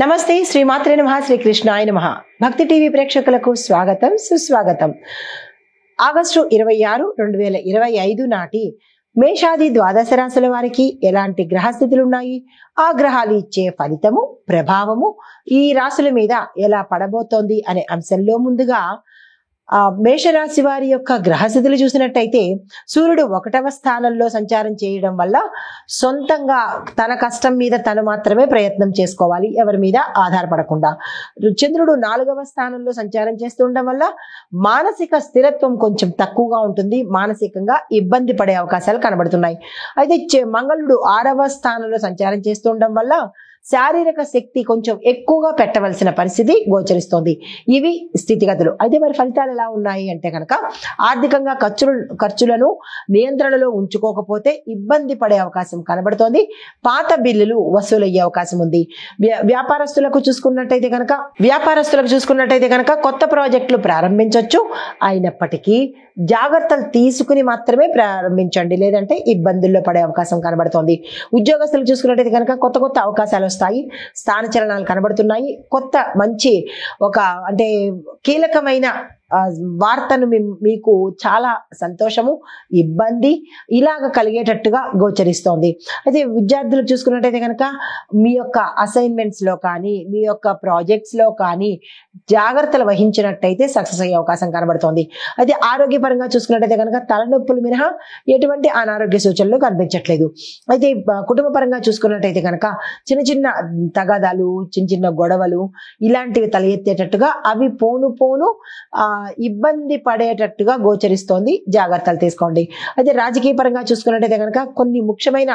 నమస్తే శ్రీమాత్రే నమః శ్రీకృష్ణాయ నమః భక్తి టీవీ ప్రేక్షకులకు స్వాగతం సుస్వాగతం. ఆగస్టు 26, 2025 నాటి మేషాది ద్వాదశ రాశుల వారికి ఎలాంటి గ్రహస్థితులు ఉన్నాయి, ఆ గ్రహాలు ఇచ్చే ఫలితము ప్రభావము ఈ రాశుల మీద ఎలా పడబోతోంది అనే అంశంలో ముందుగా మేషరాశి వారి యొక్క గ్రహస్థితులు చూసినట్టయితే సూర్యుడు 1వ స్థానంలో సంచారం చేయడం వల్ల సొంతంగా తన కష్టం మీద తను మాత్రమే ప్రయత్నం చేసుకోవాలి, ఎవరి మీద ఆధారపడకుండా. చంద్రుడు 4వ స్థానంలో సంచారం చేస్తుండడం వల్ల మానసిక స్థిరత్వం కొంచెం తక్కువగా ఉంటుంది, మానసికంగా ఇబ్బంది పడే అవకాశాలు కనబడుతున్నాయి. అయితే మంగళుడు 6వ స్థానంలో సంచారం చేస్తుండడం వల్ల శారీరక శక్తి కొంచెం ఎక్కువగా పెట్టవలసిన పరిస్థితి గోచరిస్తోంది. ఇవి స్థితిగతులు. అయితే మరి ఫలితాలు ఎలా ఉన్నాయి అంటే కనుక ఆర్థికంగా ఖర్చులను నియంత్రణలో ఉంచుకోకపోతే ఇబ్బంది పడే అవకాశం కనబడుతోంది. పాత బిల్లులు వసూలయ్యే అవకాశం ఉంది. వ్యాపారస్తులకు చూసుకున్నట్టయితే కనుక కొత్త ప్రాజెక్టులు ప్రారంభించవచ్చు. అయినప్పటికీ జాగ్రత్తలు తీసుకుని మాత్రమే ప్రారంభించండి, లేదంటే ఇబ్బందుల్లో పడే అవకాశం కనబడుతోంది. ఉద్యోగస్తులు చూసుకున్నట్టయితే కనుక కొత్త అవకాశాలు వస్తాయి, స్థానచలనాలు కనబడుతున్నాయి. కొత్త మంచి అంటే కీలకమైన వార్తను మీకు చాలా సంతోషము, ఇబ్బంది ఇలాగ కలిగేటట్టుగా గోచరిస్తోంది. అయితే విద్యార్థులు చూసుకున్నట్టయితే కనుక మీ యొక్క అసైన్మెంట్స్ లో కానీ మీ యొక్క ప్రాజెక్ట్స్ లో కానీ జాగ్రత్తలు వహించినట్టయితే సక్సెస్ అయ్యే అవకాశం కనబడుతోంది. అయితే ఆరోగ్యపరంగా చూసుకున్నట్టయితే కనుక తలనొప్పులు మినహా ఎటువంటి అనారోగ్య సూచనలు కనిపించట్లేదు. అయితే కుటుంబ పరంగా చూసుకున్నట్టయితే కనుక చిన్న తగాదాలు, చిన్న గొడవలు ఇలాంటివి తల ఎత్తేటట్టుగా అవి పోను ఇబ్బంది పడేటట్టుగా గోచరిస్తోంది, జాగ్రత్తలు తీసుకోండి. అయితే రాజకీయ పరంగా చూసుకున్నట్టయితే కనుక కొన్ని ముఖ్యమైన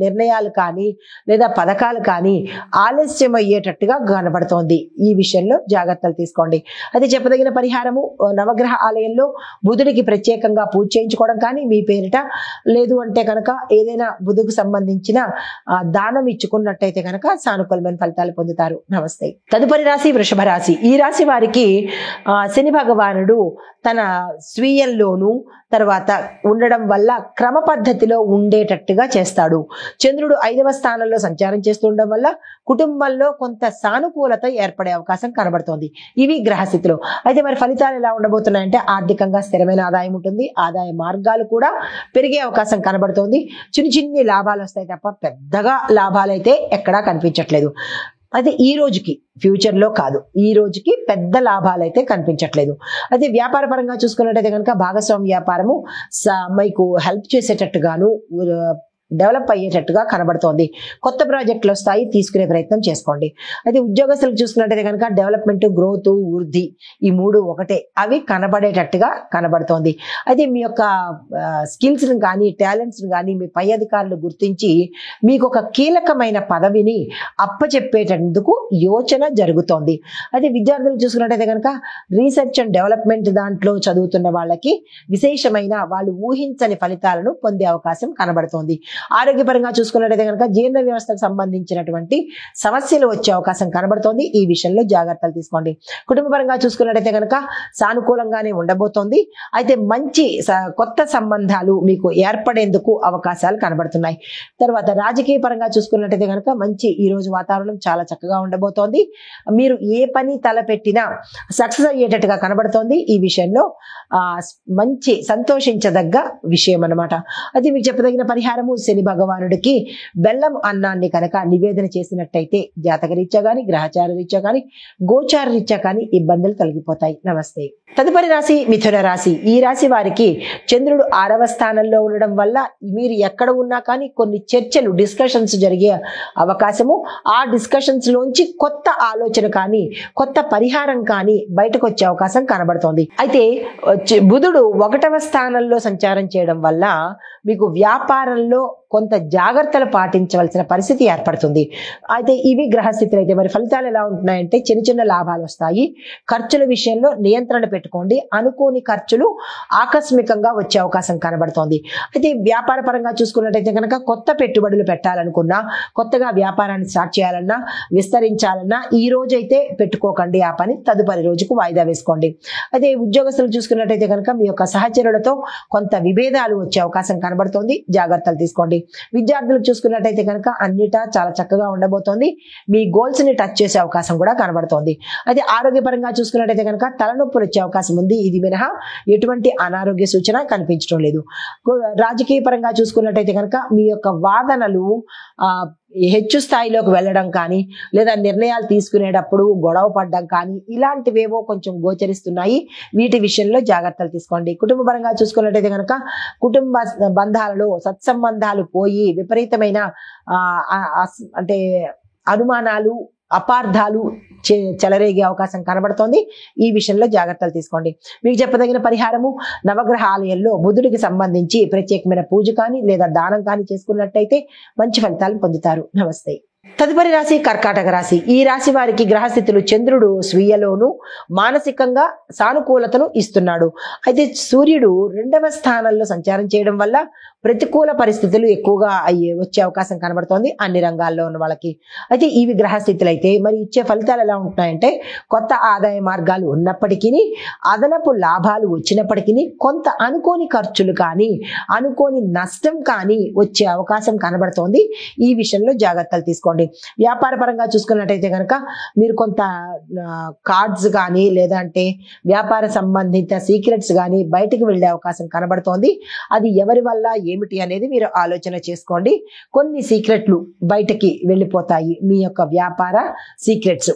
నిర్ణయాలు కానీ లేదా పథకాలు కానీ ఆలస్యం అయ్యేటట్టుగా కనబడుతోంది. ఈ విషయంలో జాగ్రత్తలు తీసుకోండి. అయితే చెప్పదగిన పరిహారము నవగ్రహ ఆలయంలో బుధుడికి ప్రత్యేకంగా పూజ చేయించుకోవడం కానీ మీ పేరిట, లేదు అంటే కనుక ఏదైనా బుధుకు సంబంధించిన దానం ఇచ్చుకున్నట్టయితే కనుక సానుకూలమైన ఫలితాలు పొందుతారు. నమస్తే. తదుపరి రాశి వృషభ రాశి. ఈ రాశి వారికి శని భగవానుడు తన స్వీయంలోనూ తర్వాత ఉండడం వల్ల క్రమ పద్ధతిలో ఉండేటట్టుగా చేస్తాడు. చంద్రుడు 5వ స్థానంలో సంచారం చేస్తుండడం వల్ల కుటుంబంలో కొంత సానుకూలత ఏర్పడే అవకాశం కనబడుతోంది. ఇవి గ్రహస్థితులు. అయితే మరి ఫలితాలు ఎలా ఉండబోతున్నాయంటే ఆర్థికంగా స్థిరమైన ఆదాయం ఉంటుంది, ఆదాయ మార్గాలు కూడా పెరిగే అవకాశం కనబడుతోంది. చిన్ని లాభాలు వస్తాయి తప్ప పెద్దగా లాభాలు అయితే ఎక్కడా కనిపించట్లేదు. అయితే ఈ రోజుకి, ఫ్యూచర్ లో కాదు, ఈ రోజుకి పెద్ద లాభాలు అయితే కనిపించట్లేదు. అయితే వ్యాపార పరంగా చూసుకున్నట్టయితే కనుక భాగస్వామ్య వ్యాపారము మీకు హెల్ప్ చేసేటట్టుగాను డెవలప్ అయ్యేటట్టుగా కనబడుతోంది. కొత్త ప్రాజెక్టులు వస్తాయి, తీసుకునే ప్రయత్నం చేసుకోండి. అయితే ఉద్యోగస్తులకు చూసుకున్నట్టయితే కనుక డెవలప్మెంట్, గ్రోత్, వృద్ధి ఈ మూడు ఒకటే, అవి కనబడేటట్టుగా కనబడుతోంది. అయితే మీ యొక్క స్కిల్స్ని కానీ టాలెంట్స్ని కానీ మీ పై అధికారులు గుర్తించి మీకు ఒక కీలకమైన పదవిని అప్పచెప్పేటందుకు యోచన జరుగుతోంది. అయితే విద్యార్థులు చూసుకున్నట్టయితే కనుక రీసెర్చ్ అండ్ డెవలప్మెంట్ దాంట్లో చదువుతున్న వాళ్ళకి విశేషమైన వాళ్ళు ఊహించని ఫలితాలను పొందే అవకాశం కనబడుతోంది. ఆరోగ్యపరంగా చూసుకున్నట్టయితే కనుక జీర్ణ వ్యవస్థకు సంబంధించినటువంటి సమస్యలు వచ్చే అవకాశం కనబడుతోంది. ఈ విషయంలో జాగ్రత్తలు తీసుకోండి. కుటుంబ పరంగా చూసుకున్నట్టయితే కనుక సానుకూలంగానే ఉండబోతోంది. అయితే మంచి కొత్త సంబంధాలు మీకు ఏర్పడేందుకు అవకాశాలు కనబడుతున్నాయి. తర్వాత రాజకీయ పరంగా చూసుకున్నట్టయితే కనుక మంచి ఈ రోజు వాతావరణం చాలా చక్కగా ఉండబోతోంది. మీరు ఏ పని తలపెట్టినా సక్సెస్ అయ్యేటట్టుగా కనబడుతోంది. ఈ విషయంలో మంచి సంతోషించదగ్గ విషయం అన్నమాట. అది మీకు చెప్పదగిన పరిహారము శని భగవానుడికి బెల్లం అన్నాన్ని కనుక నివేదన చేసినట్టయితే జాతక రీత్యా కానీ గ్రహచార రీత్యా కానీ గోచార రీత్యా కానీ ఇబ్బందులు తొలగిపోతాయి. నమస్తే. తదుపరి రాశి మిథున రాశి. ఈ రాశి వారికి చంద్రుడు 6వ స్థానంలో ఉండడం వల్ల మీరు ఎక్కడ ఉన్నా కానీ కొన్ని చర్చలు, డిస్కషన్స్ జరిగే అవకాశము, ఆ డిస్కషన్స్ లోంచి కొత్త ఆలోచన కానీ కొత్త పరిహారం కానీ బయటకు వచ్చే అవకాశం కనబడుతోంది. అయితే బుధుడు 1వ స్థానంలో సంచారం చేయడం వల్ల మీకు వ్యాపారంలో కొంత జాగ్రత్తలు పాటించవలసిన పరిస్థితి ఏర్పడుతుంది. అయితే ఇవి గ్రహస్థితులు. అయితే మరి ఫలితాలు ఎలా ఉంటున్నాయంటే చిన్న లాభాలు వస్తాయి. ఖర్చుల విషయంలో నియంత్రణ పెట్టుకోండి. అనుకోని ఖర్చులు ఆకస్మికంగా వచ్చే అవకాశం కనబడుతోంది. అయితే వ్యాపార పరంగా చూసుకున్నట్టయితే కనుక కొత్త పెట్టుబడులు పెట్టాలనుకున్నా, కొత్తగా వ్యాపారాన్ని స్టార్ట్ చేయాలన్నా, విస్తరించాలన్నా ఈ రోజు అయితే పెట్టుకోకండి. ఆ పని తదుపరి రోజుకు వాయిదా వేసుకోండి. అయితే ఉద్యోగస్తులు చూసుకున్నట్టయితే కనుక మీ యొక్క సహచరులతో కొంత విభేదాలు వచ్చే అవకాశం కనబడుతోంది. జాగ్రత్తలు తీసుకోండి. తీసుకోండి. విద్యార్థులకు చూసుకున్నట్టయితే కనుక అన్నిటా చాలా చక్కగా ఉండబోతోంది. మీ గోల్స్ ని టచ్ చేసే అవకాశం కూడా కనబడుతోంది. అయితే ఆరోగ్యపరంగా చూసుకున్నట్టయితే కనుక తలనొప్పులు వచ్చే అవకాశం ఉంది. ఇది మినహా ఎటువంటి అనారోగ్య సూచన కనిపించడం లేదు. రాజకీయ పరంగా చూసుకున్నట్టయితే కనుక మీ యొక్క వాదనలు హెచ్చు స్థాయిలోకి వెళ్ళడం కానీ, లేదా నిర్ణయాలు తీసుకునేటప్పుడు గొడవ పడడం కానీ, ఇలాంటివేవో కొంచెం గోచరిస్తున్నాయి. వీటి విషయంలో జాగ్రత్తలు తీసుకోండి. కుటుంబ పరంగా చూసుకున్నట్టయితే కనుక కుటుంబ బంధాలలో సత్సంబంధాలు పోయి విపరీతమైన అంటే అనుమానాలు, అపార్థాలు చెలరేగే అవకాశం కనబడుతోంది. ఈ విషయంలో జాగ్రత్తలు తీసుకోండి. మీకు చెప్పదగిన పరిహారము, నవగ్రహ ఆలయంలో బుధుడికి సంబంధించి ప్రత్యేకమైన పూజ కానీ లేదా దానం కానీ చేసుకున్నట్టయితే మంచి ఫలితాలు పొందుతారు. నమస్తే. తదుపరి రాశి కర్కాటక రాశి. ఈ రాశి వారికి గ్రహస్థితులు చంద్రుడు స్వీయలోను మానసికంగా సానుకూలతను ఇస్తున్నాడు. అయితే సూర్యుడు 2వ స్థానంలో సంచారం చేయడం వల్ల ప్రతికూల పరిస్థితులు ఎక్కువగా వచ్చే అవకాశం కనబడుతోంది అన్ని రంగాల్లో ఉన్న వాళ్ళకి. అయితే ఇవి గ్రహస్థితులు అయితే మరి ఇచ్చే ఫలితాలు ఎలా ఉంటున్నాయంటే, కొత్త ఆదాయ మార్గాలు ఉన్నప్పటికీ, అదనపు లాభాలు వచ్చినప్పటికీ కొంత అనుకోని ఖర్చులు కానీ అనుకోని నష్టం కానీ వచ్చే అవకాశం కనబడుతోంది. ఈ విషయంలో జాగ్రత్తలు తీసుకోండి. వ్యాపార పరంగా చూసుకున్నట్టయితే కనుక మీరు కొంత కార్డ్స్ కానీ లేదంటే వ్యాపార సంబంధిత సీక్రెట్స్ కానీ బయటకు వెళ్ళే అవకాశం కనబడుతోంది. అది ఎవరి వల్ల ఏమిటి అనేది మీరు ఆలోచన చేసుకోండి. కొన్ని సీక్రెట్లు బయటకి వెళ్ళిపోతాయి, మీ యొక్క వ్యాపార సీక్రెట్స్.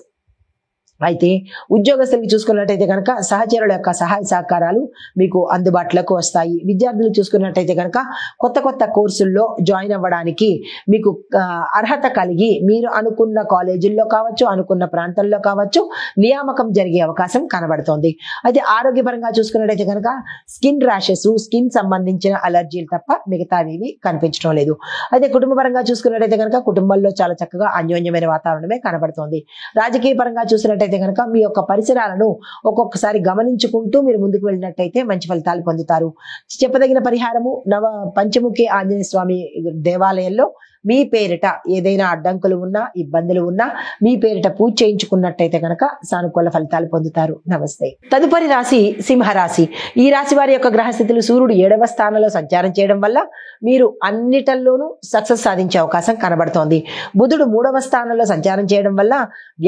అయితే ఉద్యోగస్తులకు చూసుకున్నట్టయితే కనుక సహచరుల యొక్క సహాయ సహకారాలు మీకు అందుబాటులోకి వస్తాయి. విద్యార్థులు చూసుకున్నట్టయితే కనుక కొత్త కొత్త కోర్సుల్లో జాయిన్ అవ్వడానికి మీకు అర్హత కలిగి మీరు అనుకున్న కాలేజీల్లో కావచ్చు, అనుకున్న ప్రాంతంలో కావచ్చు నియామకం జరిగే అవకాశం కనబడుతోంది. అయితే ఆరోగ్యపరంగా చూసుకున్నట్టయితే కనుక స్కిన్ ర్యాషెస్, స్కిన్ సంబంధించిన అలర్జీలు తప్ప మిగతావి కనిపించడం లేదు. అయితే కుటుంబ పరంగా చూసుకున్నట్టయితే కనుక కుటుంబంలో చాలా చక్కగా అన్యోన్యమైన వాతావరణమే కనబడుతోంది. రాజకీయ పరంగా చూసినట్టయితే కనుక మీ యొక్క పరిసరాలను ఒక్కొక్కసారి గమనించుకుంటూ మీరు ముందుకు వెళ్ళినట్టయితే మంచి ఫలితాలు పొందుతారు. చెప్పదగిన పరిహారము, పంచముఖి ఆంజనేయ స్వామి దేవాలయంలో మీ పేరిట ఏదైనా అడ్డంకులు ఉన్నా, ఇబ్బందులు ఉన్నా మీ పేరిట పూజ చేయించుకున్నట్టయితే కనుక సానుకూల ఫలితాలు పొందుతారు. నమస్తే. తదుపరి రాశి సింహరాశి. ఈ రాశి వారి యొక్క గ్రహస్థితులు సూర్యుడు 7వ స్థానంలో సంచారం చేయడం వల్ల మీరు అన్నిటల్లోనూ సక్సెస్ సాధించే అవకాశం కనబడుతోంది. బుధుడు 3వ స్థానంలో సంచారం చేయడం వల్ల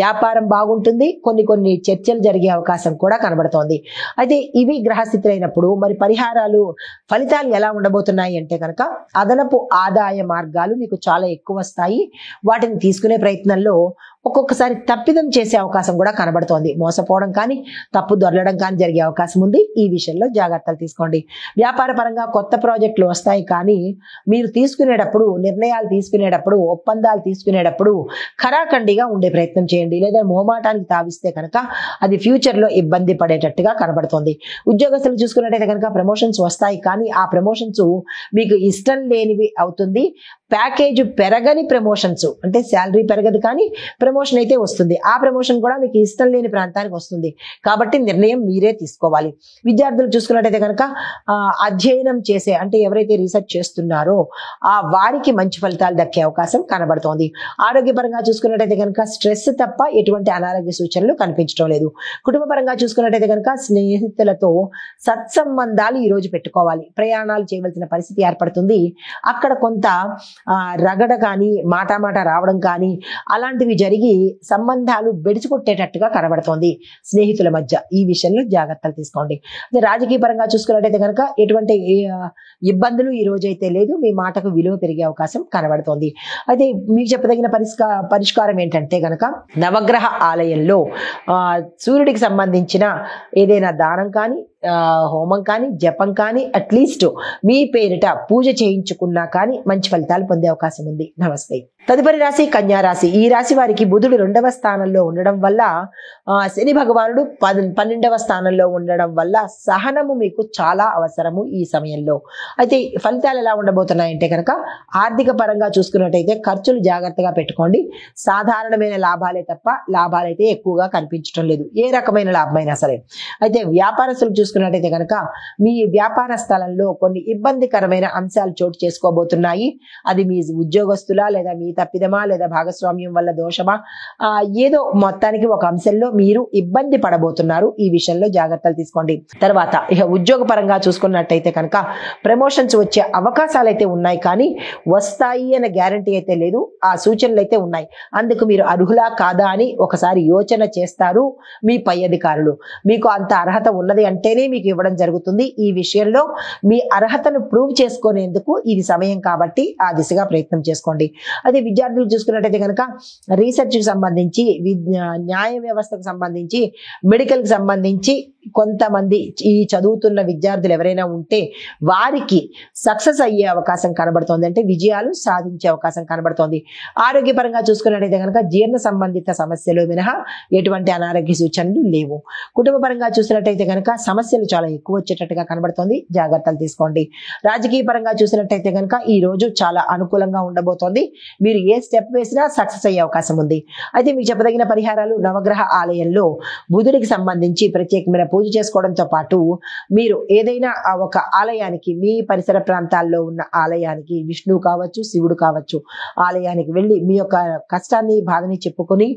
వ్యాపారం బాగుంటుంది, కొన్ని చర్చలు జరిగే అవకాశం కూడా కనబడుతోంది. అయితే ఇవి గ్రహస్థితులు అయినప్పుడు మరి పరిహారాలు, ఫలితాలు ఎలా ఉండబోతున్నాయి అంటే కనుక అదనపు ఆదాయ మార్గాలు మీకు చాలా ఎక్కువ వస్తాయి. వాటిని తీసుకునే ప్రయత్నంలో ఒక్కొక్కసారి తప్పిదం చేసే అవకాశం కూడా కనబడుతోంది. మోసపోవడం కానీ, తప్పు దొరలడం కానీ జరిగే అవకాశం ఉంది. ఈ విషయంలో జాగ్రత్తలు తీసుకోండి. వ్యాపార పరంగా కొత్త ప్రాజెక్టులు వస్తాయి, కానీ మీరు తీసుకునేటప్పుడు, నిర్ణయాలు తీసుకునేటప్పుడు, ఒప్పందాలు తీసుకునేటప్పుడు ఖరాఖండిగా ఉండే ప్రయత్నం చేయండి. లేదా మోమాటానికి తావిస్తే కనుక అది ఫ్యూచర్లో ఇబ్బంది పడేటట్టుగా కనబడుతోంది. ఉద్యోగస్తులు చూసుకున్నట్టయితే కనుక ప్రమోషన్స్ వస్తాయి, కానీ ఆ ప్రమోషన్స్ మీకు ఇష్టం లేనివి అవుతుంది. ప్యాకేజ్ పెరగని ప్రమోషన్స్, అంటే శాలరీ పెరగదు కానీ ప్రమోషన్ అయితే వస్తుంది. ఆ ప్రమోషన్ కూడా మీకు ఇష్టం లేని ప్రాంతానికి వస్తుంది. కాబట్టి నిర్ణయం మీరే తీసుకోవాలి. విద్యార్థులు చూసుకున్నట్టయితే కనుక అధ్యయనం చేసే, అంటే ఎవరైతే రీసెర్చ్ చేస్తున్నారో వారికి మంచి ఫలితాలు దక్కే అవకాశం కనబడుతోంది. ఆరోగ్యపరంగా చూసుకున్నట్టయితే కనుక స్ట్రెస్ తప్ప ఎటువంటి అనారోగ్య సూచనలు కనిపించడం లేదు. కుటుంబ పరంగా చూసుకున్నట్టయితే కనుక స్నేహితులతో సత్సంబంధాలు ఈ రోజు పెట్టుకోవాలి. ప్రయాణాలు చేయవలసిన పరిస్థితి ఏర్పడుతుంది. అక్కడ కొంత రగడ కానీ, మాట రావడం కానీ అలాంటివి జరిగి సంబంధాలు బెడిచికొట్టేటట్టుగా కనబడుతోంది స్నేహితుల మధ్య. ఈ విషయంలో జాగ్రత్తలు తీసుకోండి. అదే రాజకీయ పరంగా చూసుకున్నట్టయితే కనుక ఎటువంటి ఇబ్బందులు ఈ రోజు అయితే లేదు. మీ మాటకు విలువ పెరిగే అవకాశం కనబడుతోంది. అయితే మీకు చెప్పదగిన పరిష్కారం ఏంటంటే కనుక నవగ్రహ ఆలయంలో సూర్యుడికి సంబంధించిన ఏదైనా దానం కానీ, హోమం కానీ, జపం కానీ, అట్లీస్ట్ మీ పేరిట పూజ చేయించుకున్నా కానీ మంచి ఫలితాలు పొందే అవకాశం ఉంది. నమస్తే. తదుపరి రాశి కన్యా రాశి. ఈ రాశి వారికి బుధుడు 2వ స్థానంలో ఉండడం వల్ల, శని భగవానుడు 12వ స్థానంలో ఉండడం వల్ల సహనము మీకు చాలా అవసరము ఈ సమయంలో. అయితే ఫలితాలు ఎలా ఉండబోతున్నాయంటే కనుక ఆర్థిక పరంగా చూసుకున్నట్టయితే ఖర్చులు జాగ్రత్తగా పెట్టుకోండి. సాధారణమైన లాభాలే తప్ప లాభాలైతే ఎక్కువగా కనిపించడం లేదు, ఏ రకమైన లాభమైనా సరే. అయితే వ్యాపారస్తులు చూసుకున్నట్టయితే చూసుకున్నట్టయితే కనుక మీ వ్యాపార స్థలంలో కొన్ని ఇబ్బందికరమైన అంశాలు చోటు చేసుకోబోతున్నాయి. అది మీ ఉద్యోగస్తుల లేదా మీ తప్పిదమా లేదా భాగస్వామ్యం వల్ల దోషమా, ఏదో మొత్తానికి ఒక అంశంలో మీరు ఇబ్బంది పడబోతున్నారు. ఈ విషయంలో జాగ్రత్తలు తీసుకోండి. తర్వాత ఇక ఉద్యోగ పరంగా చూసుకున్నట్టయితే కనుక ప్రమోషన్స్ వచ్చే అవకాశాలు అయితే ఉన్నాయి, కానీ వస్తాయి అనే గ్యారంటీ అయితే లేదు. ఆ సూచనలు అయితే ఉన్నాయి. అందుకు మీరు అర్హులా కాదా అని ఒకసారి యోచన చేస్తారు మీ పై అధికారులు. మీకు అంత అర్హత ఉన్నది అంటేనే మీకు ఇవ్వడం జరుగుతుంది. ఈ విషయంలో మీ అర్హతను ప్రూవ్ చేసుకునేందుకు ఇది సమయం కాబట్టి ఆ దిశగా ప్రయత్నం చేసుకోండి. అదే విద్యార్థులు చూసుకున్నట్టయితే కనుక రీసెర్చ్కి సంబంధించి, న్యాయ వ్యవస్థకు సంబంధించి, మెడికల్కి సంబంధించి కొంతమంది ఈ చదువుతున్న విద్యార్థులు ఎవరైనా ఉంటే వారికి సక్సెస్ అయ్యే అవకాశం కనబడుతోంది. అంటే విజయాలు సాధించే అవకాశం కనబడుతోంది. ఆరోగ్యపరంగా చూసుకున్నట్టయితే కనుక జీర్ణ సంబంధిత సమస్యలు మినహా ఎటువంటి అనారోగ్య సూచనలు లేవు. కుటుంబ పరంగా చూసినట్టయితే కనుక సమస్యలు చాలా ఎక్కువ వచ్చేటట్టుగా కనబడుతోంది. జాగ్రత్తలు తీసుకోండి. రాజకీయ పరంగా చూసినట్టయితే కనుక ఈ రోజు చాలా అనుకూలంగా ఉండబోతోంది. మీరు ఏ స్టెప్ వేసినా సక్సెస్ అయ్యే అవకాశం ఉంది. అయితే మీకు చెప్పదగిన పరిహారాలు, నవగ్రహ ఆలయంలో బుధుడికి సంబంధించి ప్రత్యేకమైన పూజ చేసుకోవడంతో పాటు మీరు ఏదైనా ఒక ఆలయానికి, మీ పరిసర ప్రాంతాల్లో ఉన్న ఆలయానికి, విష్ణువు కావచ్చు, శివుడు కావచ్చు, ఆలయానికి వెళ్ళి మీ యొక్క కష్టాన్ని, బాధని చెప్పుకొని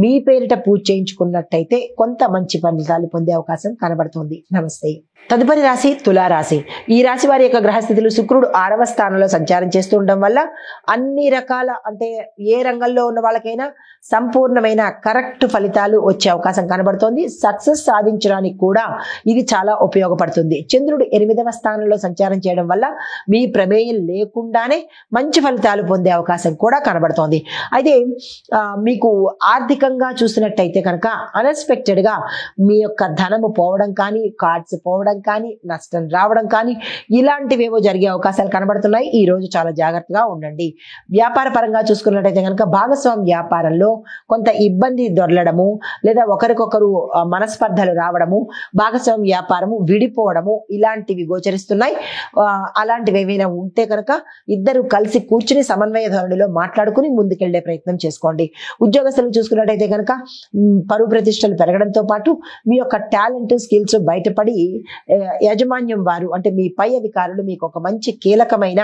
మీ పేరిట పూజ చేయించుకున్నట్టయితే కొంత మంచి ఫలితాలు పొందే అవకాశం కనబడుతుంది. నమస్తే. తదుపరి రాశి తులారాశి. ఈ రాశి వారి యొక్క గ్రహస్థితులు శుక్రుడు 6వ స్థానంలో సంచారం చేస్తూ ఉండడం వల్ల అన్ని రకాల, అంటే ఏ రంగంలో ఉన్న వాళ్ళకైనా సంపూర్ణమైన కరెక్ట్ ఫలితాలు వచ్చే అవకాశం కనబడుతోంది. సక్సెస్ సాధించడానికి కూడా ఇది చాలా ఉపయోగపడుతుంది. చంద్రుడు 8వ స్థానంలో సంచారం చేయడం వల్ల మీ ప్రమేయం లేకుండానే మంచి ఫలితాలు పొందే అవకాశం కూడా కనబడుతోంది. అయితే మీకు ఆర్థికంగా చూసినట్టయితే కనుక అన్ఎక్స్పెక్టెడ్ గా మీ యొక్క ధనము పోవడం కానీ, కార్డ్స్ పోవడం కానీ, నష్టం రావడం కానీ, ఇలాంటివేవో జరిగే అవకాశాలు కనబడుతున్నాయి. ఈ రోజు చాలా జాగ్రత్తగా ఉండండి. వ్యాపార పరంగా చూసుకున్నట్టయితే కనుక భాగస్వామి వ్యాపారంలో కొంత ఇబ్బంది దొరలడము, లేదా ఒకరికొకరు మనస్పర్ధలు రావడము, భాగస్వామి వ్యాపారము విడిపోవడము, ఇలాంటివి గోచరిస్తున్నాయి. అలాంటివి ఏవైనా ఉంటే కనుక ఇద్దరు కలిసి కూర్చుని సమన్వయ ధోరణిలో మాట్లాడుకుని ముందుకెళ్లే ప్రయత్నం చేసుకోండి. ఉద్యోగస్తులు చూసుకున్నట్టయితే కనుక పరువు ప్రతిష్టలు పెరగడంతో పాటు మీ యొక్క టాలెంట్, స్కిల్స్ బయటపడి యాజమాన్యం వారు, అంటే మీ పై అధికారులు మీకు ఒక మంచి కీలకమైన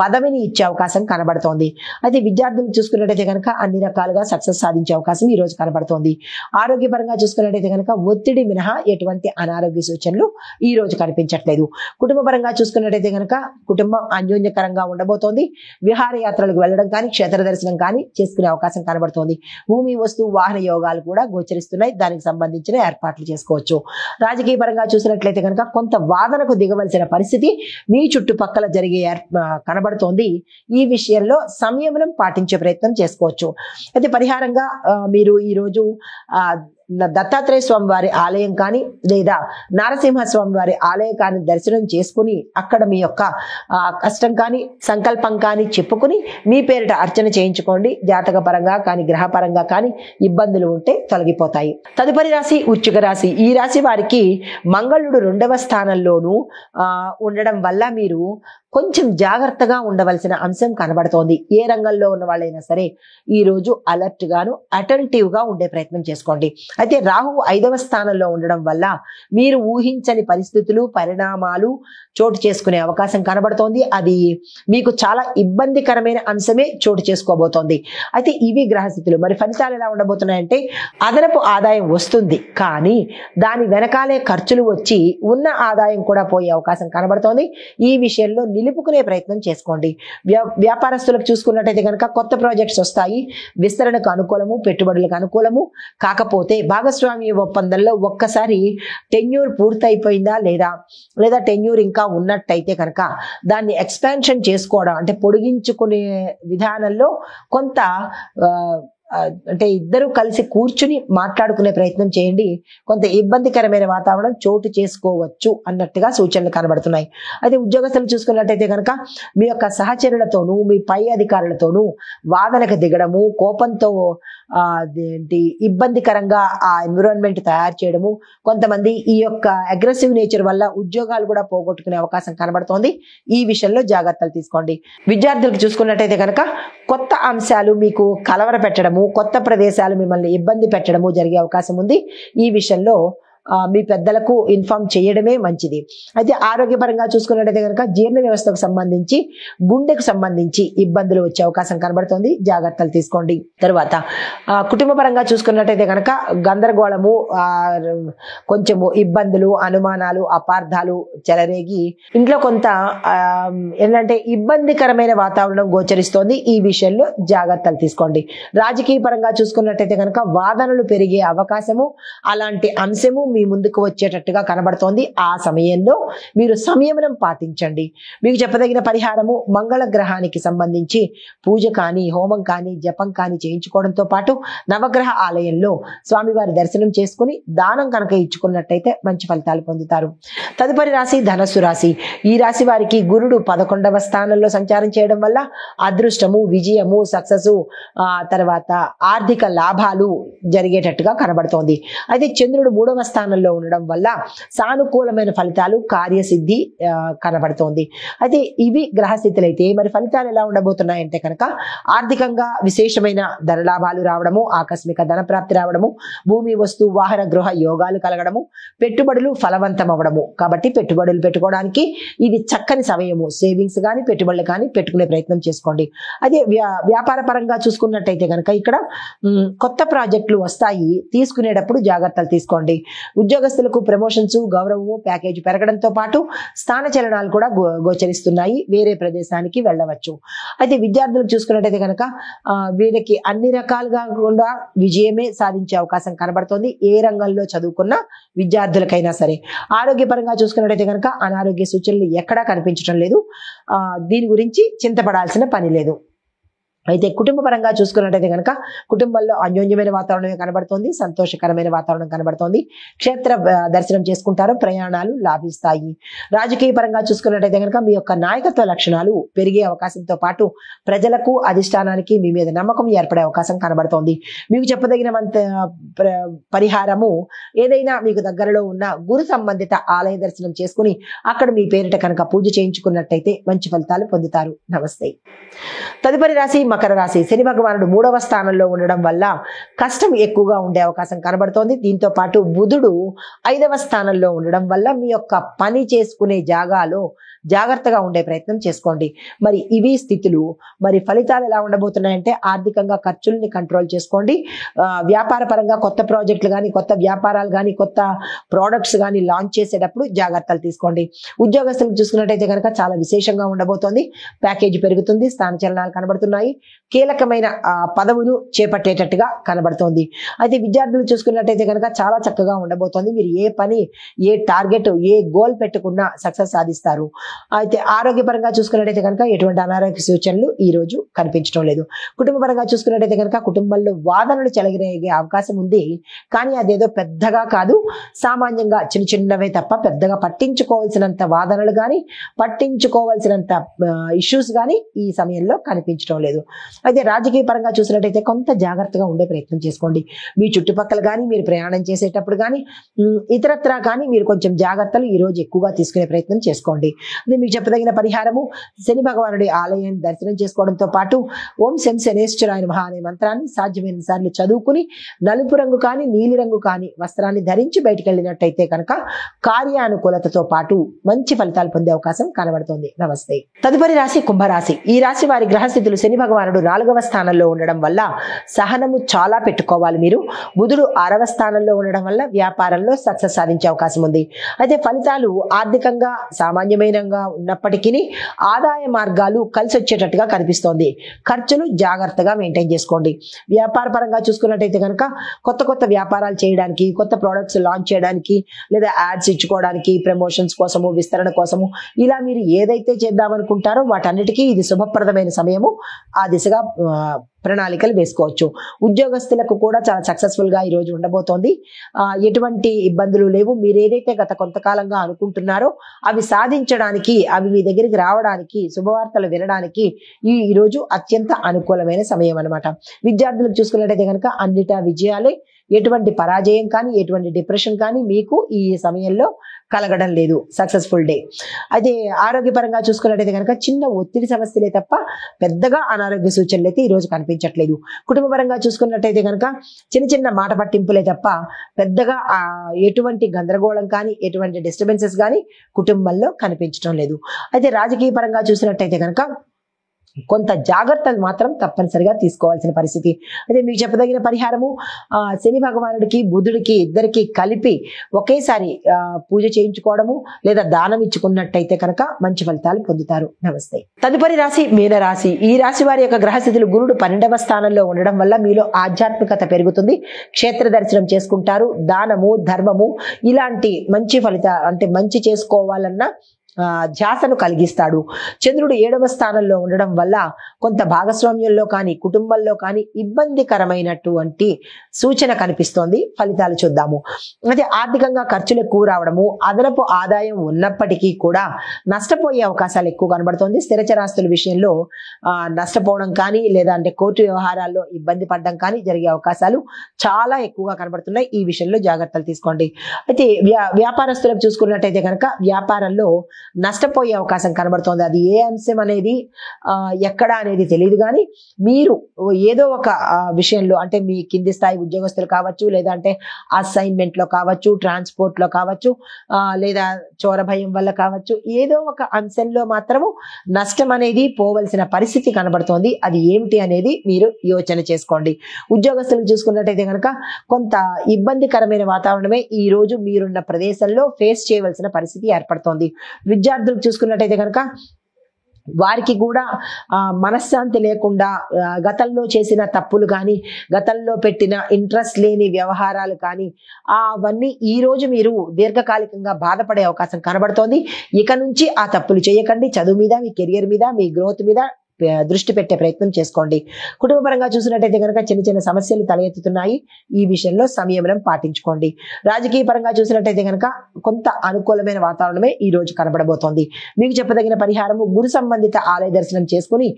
పదవిని ఇచ్చే అవకాశం కనబడుతోంది. అయితే విద్యార్థులు చూసుకున్నట్టయితే కనుక అన్ని రకాలుగా సక్సెస్ సాధించే అవకాశం ఈ రోజు కనబడుతోంది. ఆరోగ్యపరంగా చూసుకున్నట్టయితే కనుక ఒత్తిడి మినహా ఎటువంటి అనారోగ్య సూచనలు ఈ రోజు కనిపించట్లేదు. కుటుంబ పరంగా చూసుకున్నట్టయితే కనుక కుటుంబం అన్యోన్యకరంగా ఉండబోతోంది. విహారయాత్రలకు వెళ్ళడం కానీ, క్షేత్ర దర్శనం కానీ చేసుకునే అవకాశం కనబడుతోంది. భూమి, వస్తువు, వాహన యోగాలు కూడా గోచరిస్తున్నాయి. దానికి సంబంధించిన ఏర్పాట్లు చేసుకోవచ్చు. రాజకీయ పరంగా చూసినట్లయితే కనుక కొంత వాదనకు దిగవలసిన పరిస్థితి మీ చుట్టుపక్కల జరిగే కనబడుతోంది. ఈ విషయంలో సంయమనం పాటించే ప్రయత్నం చేసుకోవచ్చు. అయితే పరిహారంగా మీరు ఈరోజు దత్తాత్రేయ స్వామి వారి ఆలయం కానీ, లేదా నారసింహ స్వామి వారి ఆలయం కానీ దర్శనం చేసుకుని అక్కడ మీ యొక్క కష్టం కానీ, సంకల్పం కానీ చెప్పుకుని మీ పేరిట అర్చన చేయించుకోండి. జాతక పరంగా కానీ, గ్రహ పరంగా కానీ ఇబ్బందులు ఉంటే తొలగిపోతాయి. తదుపరి రాశి వృశ్చిక రాశి. ఈ రాశి వారికి మంగళుడు 2వ స్థానంలోనూ ఉండడం వల్ల మీరు కొంచెం జాగ్రత్తగా ఉండవలసిన అంశం కనబడుతోంది. ఏ రంగంలో ఉన్న వాళ్ళైనా సరే ఈ రోజు అలర్ట్ గాను, అటెంటివ్ గా ఉండే ప్రయత్నం చేసుకోండి. అయితే రాహువు 5వ స్థానంలో ఉండడం వల్ల మీరు ఊహించని పరిస్థితులు, పరిణామాలు చోటు చేసుకునే అవకాశం కనబడుతోంది. అది మీకు చాలా ఇబ్బందికరమైన అంశమే చోటు చేసుకోబోతోంది. అయితే ఇవి గ్రహస్థితులు. మరి ఫలితాలు ఎలా ఉండబోతున్నాయంటే అదనపు ఆదాయం వస్తుంది, కానీ దాని వెనకాలే ఖర్చులు వచ్చి ఉన్న ఆదాయం కూడా పోయే అవకాశం కనబడుతోంది. ఈ విషయంలో నిలుపుకునే ప్రయత్నం చేసుకోండి. వ్యాపారస్తులకు చూసుకున్నట్టయితే కనుక కొత్త ప్రాజెక్ట్స్ వస్తాయి. విస్తరణకు అనుకూలము, పెట్టుబడులకు అనుకూలము. కాకపోతే భాగస్వామ్య ఒప్పందంలో ఒక్కసారి టెన్యూర్ పూర్తయిపోయిందా లేదా టెన్యూర్ ఇంకా ఉన్నట్టయితే కనుక దాన్ని ఎక్స్పాన్షన్ చేసుకోవడం, అంటే పొడిగించుకునే విధానంలో కొంత అంటే ఇద్దరు కలిసి కూర్చుని మాట్లాడుకునే ప్రయత్నం చేయండి. కొంత ఇబ్బందికరమైన వాతావరణం చోటు చేసుకోవచ్చు అన్నట్టుగా సూచనలు కనబడుతున్నాయి. అయితే ఉద్యోగస్తులు చూసుకున్నట్టయితే కనుక మీ యొక్క సహచరులతోనూ, మీ పై అధికారులతోనూ వాదనకు దిగడము, కోపంతో ఇబ్బందికరంగా ఆ ఎన్విరాన్మెంట్ తయారు చేయడము, కొంతమంది ఈ యొక్క అగ్రెసివ్ నేచర్ వల్ల ఉద్యోగాలు కూడా పోగొట్టుకునే అవకాశం కనబడుతోంది. ఈ విషయంలో జాగ్రత్తలు తీసుకోండి. విద్యార్థులకు చూసుకున్నట్టయితే కనుక కొత్త అంశాలు మీకు కలవర పెట్టడము, కొత్త ప్రదేశాలు మిమ్మల్ని ఇబ్బంది పెట్టడము జరిగే అవకాశం ఉంది. ఈ విషయంలో మీ పెద్దలకు ఇన్ఫార్మ్ చేయడమే మంచిది. అయితే ఆరోగ్యపరంగా చూసుకున్నట్టయితే కనుక జీర్ణ వ్యవస్థకు సంబంధించి, గుండెకు సంబంధించి ఇబ్బందులు వచ్చే అవకాశం కనబడుతుంది, జాగ్రత్తలు తీసుకోండి. తరువాత కుటుంబ పరంగా చూసుకున్నట్టయితే కనుక గందరగోళము, కొంచెము ఇబ్బందులు, అనుమానాలు, అపార్థాలు చెలరేగి ఇంట్లో కొంత ఏంటంటే ఇబ్బందికరమైన వాతావరణం గోచరిస్తోంది. ఈ విషయంలో జాగ్రత్తలు తీసుకోండి. రాజకీయ పరంగా చూసుకున్నట్టయితే కనుక వాదనలు పెరిగే అవకాశము, అలాంటి అంశము మీ ముందుకు వచ్చేటట్టుగా కనబడుతోంది. ఆ సమయంలో మీరు సంయమనం పాటించండి. మీకు చెప్పదగిన పరిహారము మంగళ గ్రహానికి సంబంధించి పూజ కానీ, హోమం కానీ, జపం కానీ చేయించుకోవడంతో పాటు నవగ్రహ ఆలయంలో స్వామివారి దర్శనం చేసుకుని దానం కనుక ఇచ్చుకున్నట్టయితే మంచి ఫలితాలు పొందుతారు. తదుపరి రాశి ధనస్సు రాశి. ఈ రాశి వారికి గురుడు 11వ స్థానంలో సంచారం చేయడం వల్ల అదృష్టము, విజయము, సక్సెస్, తర్వాత ఆర్థిక లాభాలు జరిగేటట్టుగా కనబడుతోంది. అయితే చంద్రుడు 3వ స్థానంలో ఉండడం వల్ల సానుకూలమైన ఫలితాలు, కార్యసిద్ధి కనబడుతోంది. అయితే ఇవి గ్రహస్థితులు. అయితే మరి ఫలితాలు ఎలా ఉండబోతున్నాయంటే కనుక ఆర్థికంగా విశేషమైన ధనలాభాలు రావడము, ఆకస్మిక ధన ప్రాప్తి రావడము, భూమి, వస్తు, వాహన, గృహ యోగాలు కలగడము, పెట్టుబడులు ఫలవంతం అవ్వడము. కాబట్టి పెట్టుబడులు పెట్టుకోవడానికి ఇది చక్కని సమయము. సేవింగ్స్ కానీ, పెట్టుబడులు కానీ పెట్టుకునే ప్రయత్నం చేసుకోండి. అదే వ్యాపార పరంగా చూసుకున్నట్టయితే కనుక ఇక్కడ కొత్త ప్రాజెక్టులు వస్తాయి, తీసుకునేటప్పుడు జాగ్రత్తలు తీసుకోండి. ఉద్యోగస్తులకు ప్రమోషన్స్, గౌరవము, ప్యాకేజ్ పెరగడంతో పాటు స్థాన చలనాలు కూడా గోచరిస్తున్నాయి. వేరే ప్రదేశానికి వెళ్ళవచ్చు. అయితే విద్యార్థులకు చూసుకున్నట్టయితే కనుక వీళ్ళకి అన్ని రకాలుగా కూడా విజయమే సాధించే అవకాశం కనబడుతోంది. ఏ రంగంలో చదువుకున్న విద్యార్థులకైనా సరే. ఆరోగ్యపరంగా చూసుకున్నట్టయితే కనుక అనారోగ్య సూచనలు ఎక్కడా కనిపించడం లేదు. దీని గురించి చింతపడాల్సిన పని లేదు. అయితే కుటుంబ పరంగా చూసుకున్నట్టయితే కనుక కుటుంబంలో అన్యోన్యమైన వాతావరణమే కనబడుతోంది, సంతోషకరమైన వాతావరణం కనబడుతోంది. క్షేత్ర దర్శనం చేసుకుంటారు, ప్రయాణాలు లాభిస్తాయి. రాజకీయ పరంగా చూసుకున్నట్టయితే కనుక మీ యొక్క నాయకత్వ లక్షణాలు పెరిగే అవకాశంతో పాటు ప్రజలకు, అధిష్టానానికి మీ మీద నమ్మకం ఏర్పడే అవకాశం కనబడుతోంది. మీకు చెప్పదగిన పరిహారము ఏదైనా మీకు దగ్గరలో ఉన్న గురు సంబంధిత ఆలయ దర్శనం చేసుకుని అక్కడ మీ పేరిట కనుక పూజ చేయించుకున్నట్టయితే మంచి ఫలితాలు పొందుతారు. నమస్తే. తదుపరి రాశి మకర రాశి. శని భగవానుడు 3వ స్థానంలో ఉండడం వల్ల కష్టం ఎక్కువగా ఉండే అవకాశం కనబడుతోంది. దీంతో పాటు బుధుడు 5వ స్థానంలో ఉండడం వల్ల మీ యొక్క పని చేసుకునే జాగాలో జాగ్రత్తగా ఉండే ప్రయత్నం చేసుకోండి. మరి ఇవి స్థితులు. మరి ఫలితాలు ఎలా ఉండబోతున్నాయంటే ఆర్థికంగా ఖర్చుల్ని కంట్రోల్ చేసుకోండి. వ్యాపార పరంగా కొత్త ప్రాజెక్టులు కానీ, కొత్త వ్యాపారాలు కానీ, కొత్త ప్రోడక్ట్స్ కానీ లాంచ్ చేసేటప్పుడు జాగ్రత్తలు తీసుకోండి. ఉద్యోగస్తులకు చూసుకున్నట్టయితే కనుక చాలా విశేషంగా ఉండబోతోంది. ప్యాకేజీ పెరుగుతుంది, స్థాన చలనాలు కనబడుతున్నాయి, కీలకమైన పదవులు చేపట్టేటట్టుగా కనబడుతోంది. అయితే విద్యార్థులు చూసుకున్నట్టయితే కనుక చాలా చక్కగా ఉండబోతోంది. మీరు ఏ పని, ఏ టార్గెట్, ఏ గోల్ పెట్టుకున్నా సక్సెస్ సాధిస్తారు. అయితే ఆరోగ్యపరంగా చూసుకున్నట్టయితే కనుక ఎటువంటి అనారోగ్య సూచనలు ఈ రోజు కనిపించడం లేదు. కుటుంబ పరంగా చూసుకున్నట్టయితే కనుక కుటుంబంలో వాదనలు చెలగిరేగే అవకాశం ఉంది. కానీ అదేదో పెద్దగా కాదు, సామాన్యంగా చిన్న చిన్నవే తప్ప పెద్దగా పట్టించుకోవాల్సినంత వాదనలు కానీ, పట్టించుకోవాల్సినంత ఇష్యూస్ కానీ ఈ సమయంలో కనిపించడం లేదు. అయితే రాజకీయ పరంగా చూసినట్టయితే కొంత జాగ్రత్తగా ఉండే ప్రయత్నం చేసుకోండి. మీ చుట్టుపక్కల కానీ, మీరు ప్రయాణం చేసేటప్పుడు కానీ, ఇతరత్రా కానీ మీరు కొంచెం జాగ్రత్తలు ఈ రోజు ఎక్కువగా తీసుకునే ప్రయత్నం చేసుకోండి. అదే మీకు చెప్పదగిన పరిహారము శని భగవానుడి ఆలయాన్ని దర్శనం చేసుకోవడంతో పాటు ఓం శం శనేశ్వరాయ నమః అనే మంత్రాన్ని సాధ్యమైన సార్లు చదువుకుని నలుపు రంగు కానీ, నీలి రంగు కానీ వస్త్రాన్ని ధరించి బయటికి వెళ్ళినట్టయితే కనుక కార్యానుకూలతతో పాటు మంచి ఫలితాలు పొందే అవకాశం కనబడుతుంది. నమస్తే. తదుపరి రాశి కుంభరాశి. ఈ రాశి వారి గ్రహస్థితులు శని భగవానుడు 4వ స్థానంలో ఉండడం వల్ల సహనము చాలా పెట్టుకోవాలి. మీరు బుధుడు 6వ స్థానంలో ఉండడం వల్ల వ్యాపారంలో సక్సెస్ సాధించే అవకాశం ఉంది. అయితే ఫలితాలు ఆర్థికంగా సామాన్యమైనగా ఉన్నప్పటికీ ఆదాయ మార్గాలు కలిసి వచ్చేటట్టుగా కనిపిస్తోంది. ఖర్చులు జాగ్రత్తగా మెయింటైన్ చేసుకోండి. వ్యాపార పరంగా చూసుకున్నట్టయితే కనుక కొత్త కొత్త వ్యాపారాలు చేయడానికి, కొత్త ప్రోడక్ట్స్ లాంచ్ చేయడానికి, లేదా యాడ్స్ ఇచ్చుకోవడానికి, ప్రమోషన్స్ కోసము, విస్తరణ కోసము ఇలా మీరు ఏదైతే చేద్దామనుకుంటారో వాటన్నిటికీ ఇది శుభప్రదమైన సమయము. ఆ దిశగా ప్రణాళికలు వేసుకోవచ్చు. ఉద్యోగస్తులకు కూడా చాలా సక్సెస్ఫుల్ గా ఈ రోజు ఉండబోతోంది. ఎటువంటి ఇబ్బందులు లేవు. మీరు ఏదైతే గత కొంతకాలంగా అనుకుంటున్నారో అవి సాధించడానికి, అవి మీ దగ్గరికి రావడానికి, శుభవార్తలు వినడానికి ఈ రోజు అత్యంత అనుకూలమైన సమయం అన్నమాట. విద్యార్థులకు చూసుకున్నట్టయితే కనుక అన్నిటా విజయాలే. ఎటువంటి పరాజయం కానీ, ఎటువంటి డిప్రెషన్ కానీ మీకు ఈ సమయంలో కలగడం లేదు. Successful day. అయితే ఆరోగ్యపరంగా చూసుకున్నట్టయితే కనుక చిన్న ఒత్తిడి సమస్యలే తప్ప పెద్దగా అనారోగ్య సూచనలు అయితే ఈ రోజు కనిపించవు. కనిపించట్లేదు. కుటుంబపరంగా చూసుకున్నట్టయితే కనుక చిన్న చిన్న మాట పట్టింపులే తప్ప పెద్దగా ఎటువంటి గందరగోళం కానీ ఎటువంటి డిస్టర్బెన్సెస్ కానీ కుటుంబంలో కనిపించడం లేదు. అయితే రాజకీయ పరంగా చూసినట్టయితే కనుక కొంత జాగ్రత్తలు మాత్రం తప్పనిసరిగా తీసుకోవాల్సిన పరిస్థితి. అదే మీకు చెప్పదగిన పరిహారము శని భగవానుడికి బుధుడికి ఇద్దరికి కలిపి ఒకేసారి పూజ చేయించుకోవడము లేదా దానం ఇచ్చుకున్నట్టయితే కనుక మంచి ఫలితాలు పొందుతారు. నమస్తే. తదుపరి రాశి మీనరాశి. ఈ రాశి వారి యొక్క గ్రహస్థితులు గురుడు 12వ స్థానంలో ఉండడం వల్ల మీలో ఆధ్యాత్మికత పెరుగుతుంది. క్షేత్ర దర్శనం చేసుకుంటారు. దానము ధర్మము ఇలాంటి మంచి అంటే మంచి చేసుకోవాలన్న ధ్యాసను కలిగిస్తాడు. చంద్రుడు 7వ స్థానంలో ఉండడం వల్ల కొంత భాగస్వామ్యంలో కానీ కుటుంబంలో కానీ ఇబ్బందికరమైనటువంటి సూచన కనిపిస్తోంది. ఫలితాలు చూద్దాము. అయితే ఆర్థికంగా ఖర్చులు ఎక్కువ రావడము, అదనపు ఆదాయం ఉన్నప్పటికీ కూడా నష్టపోయే అవకాశాలు ఎక్కువ కనబడుతోంది. స్థిరచరాస్తుల విషయంలో నష్టపోవడం కానీ లేదా అంటే కోర్టు వ్యవహారాల్లో ఇబ్బంది పడడం కానీ జరిగే అవకాశాలు చాలా ఎక్కువగా కనబడుతున్నాయి. ఈ విషయంలో జాగ్రత్తలు తీసుకోండి. అయితే వ్యాపారస్తులకు చూసుకున్నట్టయితే కనుక వ్యాపారంలో నష్టపోయే అవకాశం కనబడుతోంది. అది ఏ అంశం అనేది ఎక్కడ అనేది తెలియదు, కానీ మీరు ఏదో ఒక విషయంలో అంటే మీ కింది స్థాయి ఉద్యోగస్తులు కావచ్చు, లేదా అంటే అసైన్మెంట్ లో కావచ్చు, ట్రాన్స్పోర్ట్ లో కావచ్చు, లేదా చోర భయం వల్ల కావచ్చు, ఏదో ఒక అంశంలో మాత్రము నష్టం అనేది పోవలసిన పరిస్థితి కనబడుతోంది. అది ఏమిటి అనేది మీరు యోచన చేసుకోండి. ఉద్యోగస్తులకు చూసుకున్నట్టయితే కనుక కొంత ఇబ్బందికరమైన వాతావరణమే ఈ రోజు మీరున్న ప్రదేశంలో ఫేస్ చేయవలసిన పరిస్థితి ఏర్పడుతోంది. విద్యార్థులకు చూసుకున్నట్టయితే కనుక వారికి కూడా మనశ్శాంతి లేకుండా గతంలో చేసిన తప్పులు కానీ గతంలో పెట్టిన ఇంట్రెస్ట్ లేని వ్యవహారాలు కానీ అవన్నీ ఈ రోజు మీరు దీర్ఘకాలికంగా బాధపడే అవకాశం కనబడుతోంది. ఇక నుంచి ఆ తప్పులు చేయకండి. చదువు మీద, మీ కెరియర్ మీద, మీ గ్రోత్ మీద దృష్టి పెట్టే ప్రయత్నం చేసుకోండి. కుటుంబపరంగా చూసినట్టయితే కనుక చిన్న చిన్న సమస్యలు తలెత్తుతున్నాయి. ఈ విషయంలో సంయమనం పాటించుకోండి. రాజకీయ పరంగా చూసినట్టయితే కనుక కొంత అనుకూలమైన వాతావరణమే ఈ రోజు కనబడబోతోంది. మీకు చెప్పదగిన పరిహారము గురు సంబంధిత ఆలయ దర్శనం చేసుకుని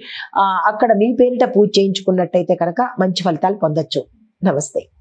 అక్కడ మీ పేరిట పూజ చేయించుకున్నట్టయితే కనుక మంచి ఫలితాలు పొందొచ్చు. నమస్తే.